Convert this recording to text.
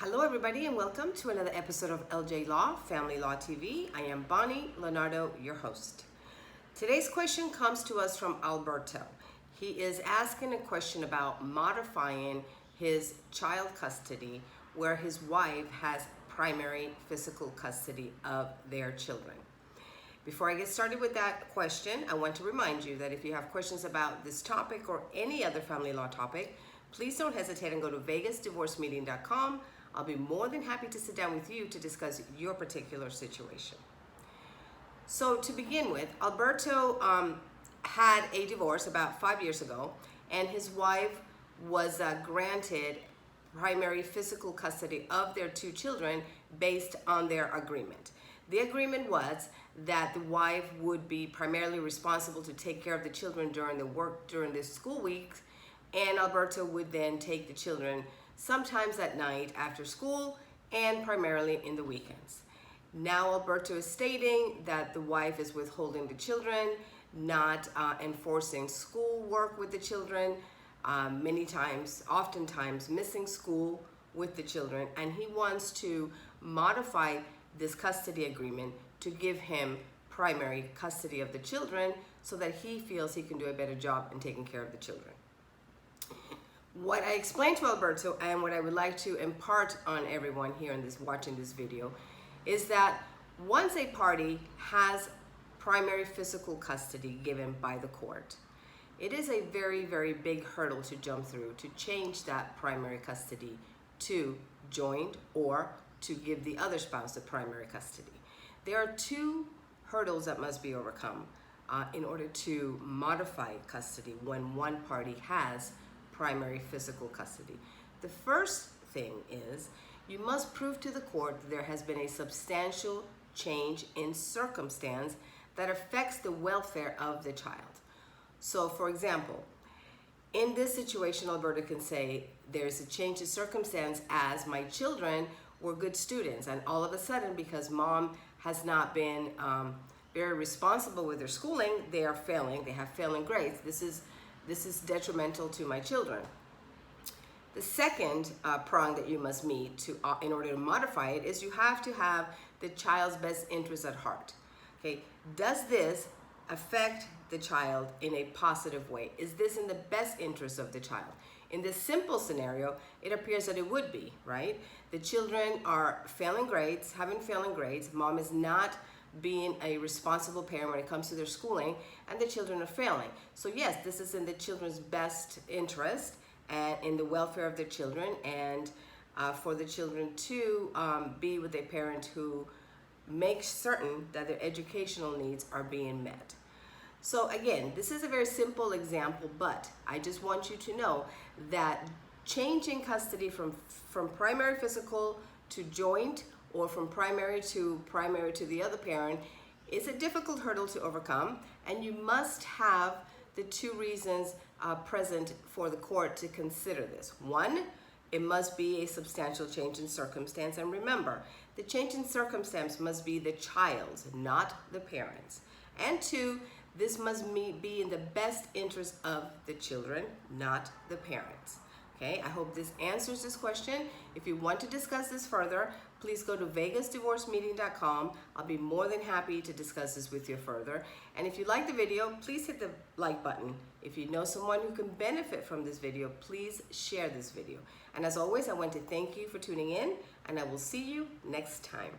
Hello everybody and welcome to another episode of LJ Law, Family Law TV. I am Bonnie Leonardo, your host. Today's question comes to us from Alberto. He is asking a question about modifying his child custody where his wife has primary physical custody of their children. Before I get started with that question, I want to remind you that if you have questions about this topic or any other family law topic, please don't hesitate and go to vegasdivorcemeeting.com. I'll be more than happy to sit down with you to discuss your particular situation. So to begin with, Alberto had a divorce about 5 years ago, and his wife was granted primary physical custody of their two children based on their agreement. The agreement was that the wife would be primarily responsible to take care of the children during the school week, and Alberto would then take the children sometimes at night after school and primarily in the weekends. Now Alberto is stating that the wife is withholding the children, not enforcing school work with the children, oftentimes missing school with the children, and he wants to modify this custody agreement to give him primary custody of the children so that he feels he can do a better job in taking care of the children. What I explained to Alberto and what I would like to impart on everyone here in watching this video is that once a party has primary physical custody given by the court, it is a very, very big hurdle to jump through to change that primary custody to joint or to give the other spouse the primary custody. There are two hurdles that must be overcome in order to modify custody when one party has primary physical custody. The first thing is you must prove to the court that there has been a substantial change in circumstance that affects the welfare of the child. So for example, in this situation, Alberto can say there's a change in circumstance as my children were good students, and all of a sudden, because mom has not been very responsible with their schooling, they are failing, they have failing grades. This is detrimental to my children. The second prong that you must meet in order to modify it is you have to have the child's best interest at heart. Okay, does this affect the child in a positive way? Is this in the best interest of the child? In this simple scenario, it appears that it would be, right? The children are failing grades, having failing grades. Mom is not being a responsible parent when it comes to their schooling, and the children are failing. So yes, this is in the children's best interest and in the welfare of their children, and for the children to be with a parent who makes certain that their educational needs are being met. So again, this is a very simple example, but I just want you to know that changing custody from primary physical to joint or from primary to the other parent is a difficult hurdle to overcome, and you must have the two reasons present for the court to consider this. One, it must be a substantial change in circumstance, and remember, the change in circumstance must be the child's, not the parent's. And two, this must be in the best interest of the children, not the parents. Okay, I hope this answers this question. If you want to discuss this further, please go to vegasdivorcemeeting.com. I'll be more than happy to discuss this with you further. And if you like the video, please hit the like button. If you know someone who can benefit from this video, please share this video. And as always, I want to thank you for tuning in, and I will see you next time.